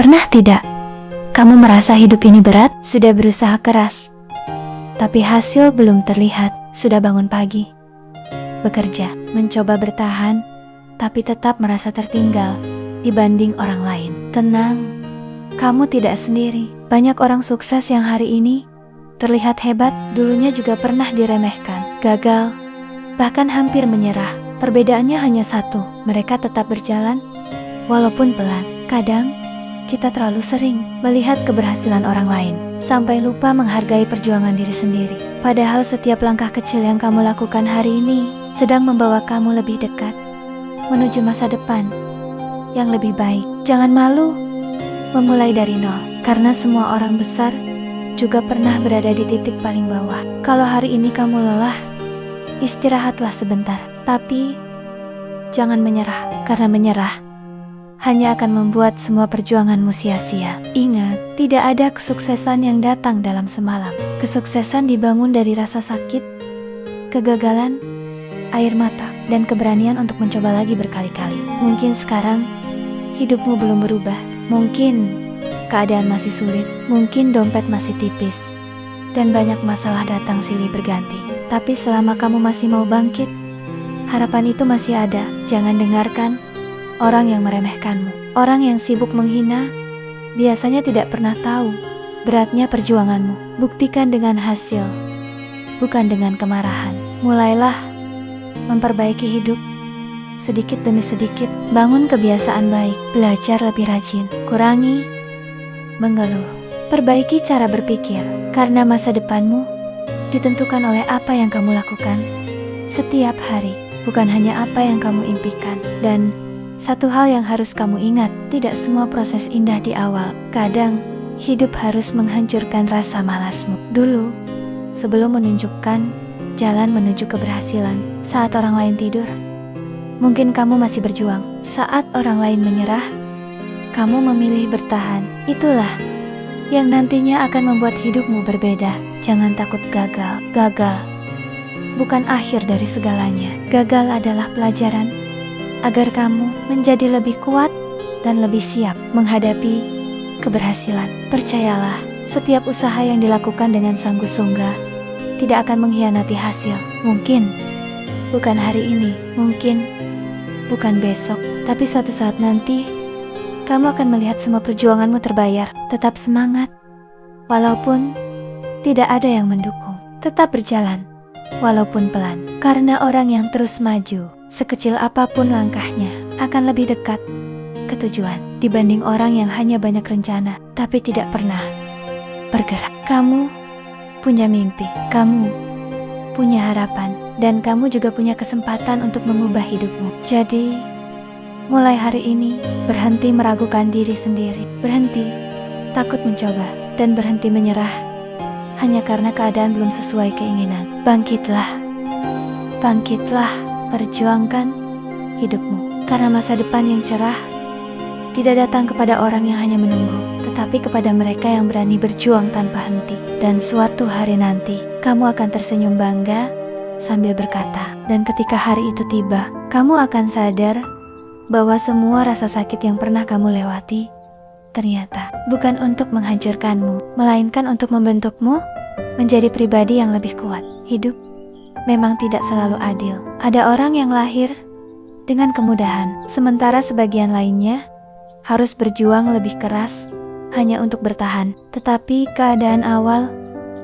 Pernah tidak kamu merasa hidup ini berat? Sudah berusaha keras, tapi hasil belum terlihat. Sudah bangun pagi, bekerja, mencoba bertahan, tapi tetap merasa tertinggal dibanding orang lain. Tenang, kamu tidak sendiri. Banyak orang sukses yang hari ini terlihat hebat, dulunya juga pernah diremehkan, gagal, bahkan hampir menyerah. Perbedaannya hanya satu, mereka tetap berjalan walaupun pelan. Kadang kita terlalu sering melihat keberhasilan orang lain sampai lupa menghargai perjuangan diri sendiri. Padahal setiap langkah kecil yang kamu lakukan hari ini sedang membawa kamu lebih dekat menuju masa depan yang lebih baik. Jangan malu memulai dari nol, karena semua orang besar juga pernah berada di titik paling bawah. Kalau hari ini kamu lelah, istirahatlah sebentar, tapi jangan menyerah, karena menyerah hanya akan membuat semua perjuanganmu sia-sia. Ingat, tidak ada kesuksesan yang datang dalam semalam. Kesuksesan dibangun dari rasa sakit, kegagalan, air mata, dan keberanian untuk mencoba lagi berkali-kali. Mungkin sekarang hidupmu belum berubah, mungkin keadaan masih sulit, mungkin dompet masih tipis, dan banyak masalah datang silih berganti. Tapi selama kamu masih mau bangkit, harapan itu masih ada. Jangan dengarkan orang yang meremehkanmu. Orang yang sibuk menghina biasanya tidak pernah tahu beratnya perjuanganmu. Buktikan dengan hasil, bukan dengan kemarahan. Mulailah memperbaiki hidup sedikit demi sedikit. Bangun kebiasaan baik, belajar lebih rajin, kurangi mengeluh, perbaiki cara berpikir, karena masa depanmu ditentukan oleh apa yang kamu lakukan setiap hari, bukan hanya apa yang kamu impikan. Dan satu hal yang harus kamu ingat, tidak semua proses indah di awal. Kadang, hidup harus menghancurkan rasa malasmu dulu, sebelum menunjukkan jalan menuju keberhasilan. Saat orang lain tidur, mungkin kamu masih berjuang. Saat orang lain menyerah, kamu memilih bertahan. Itulah yang nantinya akan membuat hidupmu berbeda. Jangan takut gagal. Gagal bukan akhir dari segalanya. Gagal adalah pelajaran agar kamu menjadi lebih kuat dan lebih siap menghadapi keberhasilan. Percayalah, setiap usaha yang dilakukan dengan sanggup-sungguh tidak akan mengkhianati hasil. Mungkin bukan hari ini, mungkin bukan besok, tapi suatu saat nanti kamu akan melihat semua perjuanganmu terbayar. Tetap semangat, walaupun tidak ada yang mendukung. Tetap berjalan, walaupun pelan, karena orang yang terus maju, sekecil apapun langkahnya, akan lebih dekat ke tujuan dibanding orang yang hanya banyak rencana tapi tidak pernah bergerak. Kamu punya mimpi, kamu punya harapan, dan kamu juga punya kesempatan untuk mengubah hidupmu. Jadi, mulai hari ini, berhenti meragukan diri sendiri, berhenti takut mencoba, dan berhenti menyerah hanya karena keadaan belum sesuai keinginan. Bangkitlah, bangkitlah. Perjuangkan hidupmu, karena masa depan yang cerah tidak datang kepada orang yang hanya menunggu, tetapi kepada mereka yang berani berjuang tanpa henti. Dan suatu hari nanti, kamu akan tersenyum bangga sambil berkata, dan ketika hari itu tiba, kamu akan sadar bahwa semua rasa sakit yang pernah kamu lewati ternyata bukan untuk menghancurkanmu, melainkan untuk membentukmu menjadi pribadi yang lebih kuat. Hidup memang tidak selalu adil. Ada orang yang lahir dengan kemudahan, sementara sebagian lainnya harus berjuang lebih keras hanya untuk bertahan. Tetapi keadaan awal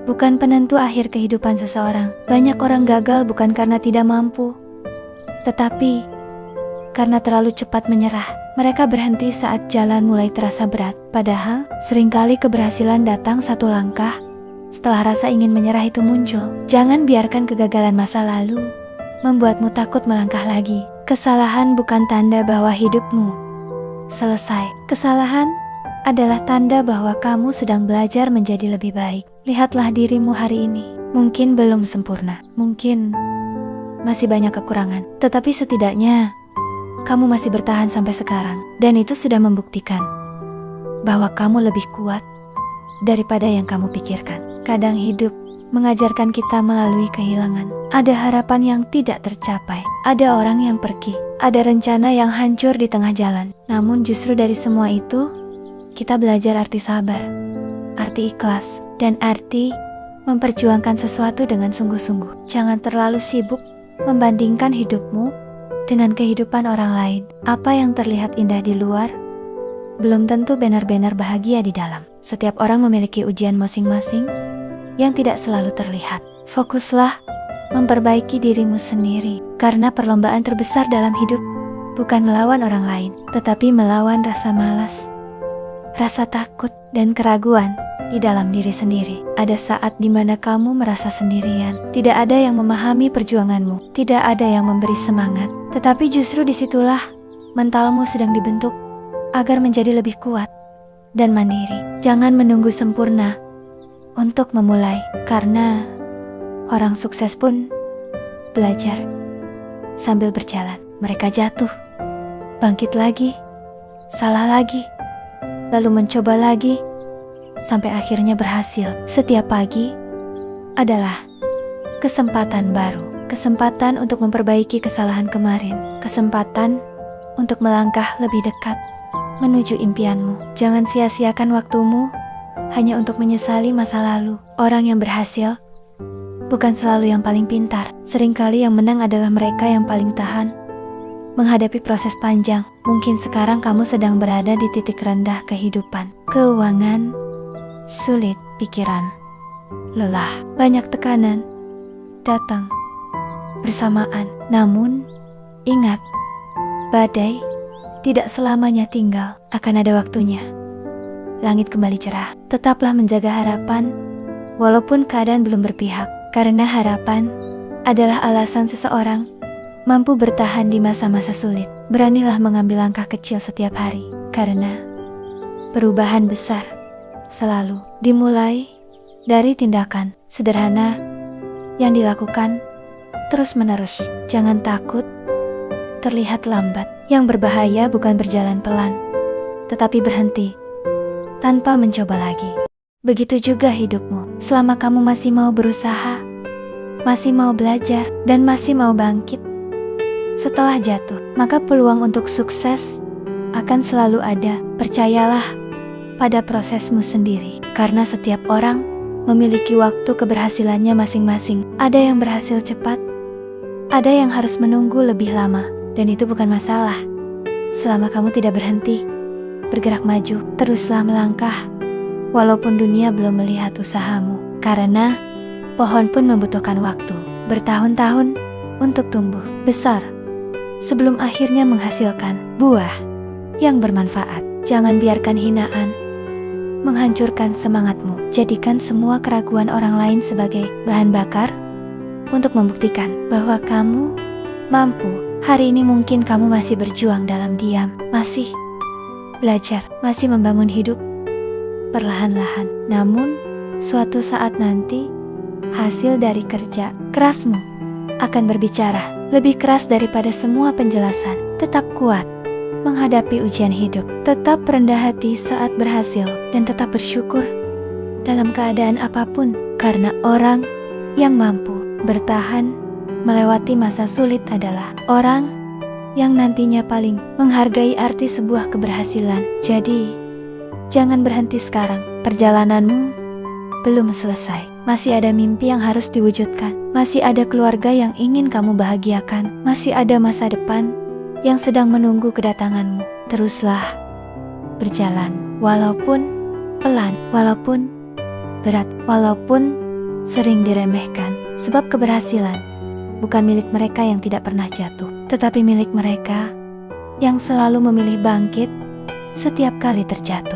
bukan penentu akhir kehidupan seseorang. Banyak orang gagal bukan karena tidak mampu, tetapi karena terlalu cepat menyerah. Mereka berhenti saat jalan mulai terasa berat. Padahal seringkali keberhasilan datang satu langkah setelah rasa ingin menyerah itu muncul. Jangan biarkan kegagalan masa lalu membuatmu takut melangkah lagi. Kesalahan bukan tanda bahwa hidupmu selesai. Kesalahan adalah tanda bahwa kamu sedang belajar menjadi lebih baik. Lihatlah dirimu hari ini. Mungkin belum sempurna, mungkin masih banyak kekurangan, tetapi setidaknya kamu masih bertahan sampai sekarang. Dan itu sudah membuktikan bahwa kamu lebih kuat daripada yang kamu pikirkan. Kadang hidup mengajarkan kita melalui kehilangan. Ada harapan yang tidak tercapai, ada orang yang pergi, ada rencana yang hancur di tengah jalan. Namun justru dari semua itu, kita belajar arti sabar, arti ikhlas, dan arti memperjuangkan sesuatu dengan sungguh-sungguh. Jangan terlalu sibuk membandingkan hidupmu dengan kehidupan orang lain. Apa yang terlihat indah di luar belum tentu benar-benar bahagia di dalam. Setiap orang memiliki ujian masing-masing yang tidak selalu terlihat. Fokuslah memperbaiki dirimu sendiri, karena perlombaan terbesar dalam hidup bukan melawan orang lain, tetapi melawan rasa malas, rasa takut, dan keraguan di dalam diri sendiri. Ada saat di mana kamu merasa sendirian, tidak ada yang memahami perjuanganmu, tidak ada yang memberi semangat, tetapi justru disitulah mentalmu sedang dibentuk agar menjadi lebih kuat dan mandiri. Jangan menunggu sempurna untuk memulai, karena orang sukses pun belajar sambil berjalan. Mereka jatuh, bangkit lagi, salah lagi, lalu mencoba lagi, sampai akhirnya berhasil. Setiap pagi adalah kesempatan baru, kesempatan untuk memperbaiki kesalahan kemarin, kesempatan untuk melangkah lebih dekat menuju impianmu. Jangan sia-siakan waktumu hanya untuk menyesali masa lalu. Orang yang berhasil bukan selalu yang paling pintar. Seringkali yang menang adalah mereka yang paling tahan menghadapi proses panjang. Mungkin sekarang kamu sedang berada di titik rendah kehidupan. Keuangan sulit, pikiran lelah, banyak tekanan datang bersamaan. Namun, ingat, badai tidak selamanya tinggal. Akan ada waktunya langit kembali cerah. Tetaplah menjaga harapan walaupun keadaan belum berpihak, karena harapan adalah alasan seseorang mampu bertahan di masa-masa sulit. Beranilah mengambil langkah kecil setiap hari, karena perubahan besar selalu dimulai dari tindakan sederhana yang dilakukan terus-menerus. Jangan takut terlihat lambat. Yang berbahaya bukan berjalan pelan, tetapi berhenti tanpa mencoba lagi. Begitu juga hidupmu. Selama kamu masih mau berusaha, masih mau belajar, dan masih mau bangkit setelah jatuh, maka peluang untuk sukses akan selalu ada. Percayalah pada prosesmu sendiri, karena setiap orang memiliki waktu keberhasilannya masing-masing. Ada yang berhasil cepat, ada yang harus menunggu lebih lama, dan itu bukan masalah. Selama kamu tidak berhenti bergerak maju, teruslah melangkah walaupun dunia belum melihat usahamu, karena pohon pun membutuhkan waktu bertahun-tahun untuk tumbuh besar sebelum akhirnya menghasilkan buah yang bermanfaat. Jangan biarkan hinaan menghancurkan semangatmu. Jadikan semua keraguan orang lain sebagai bahan bakar untuk membuktikan bahwa kamu mampu. Hari ini mungkin kamu masih berjuang dalam diam, masih belajar, masih membangun hidup perlahan-lahan. Namun, suatu saat nanti, hasil dari kerja kerasmu akan berbicara lebih keras daripada semua penjelasan. Tetap kuat menghadapi ujian hidup, tetap rendah hati saat berhasil, dan tetap bersyukur dalam keadaan apapun, karena orang yang mampu bertahan melewati masa sulit adalah orang yang nantinya paling menghargai arti sebuah keberhasilan. Jadi, jangan berhenti sekarang. Perjalananmu belum selesai. Masih ada mimpi yang harus diwujudkan. Masih ada keluarga yang ingin kamu bahagiakan. Masih ada masa depan yang sedang menunggu kedatanganmu. Teruslah berjalan, walaupun pelan, walaupun berat, walaupun sering diremehkan. Sebab keberhasilan bukan milik mereka yang tidak pernah jatuh, tetapi milik mereka yang selalu memilih bangkit setiap kali terjatuh.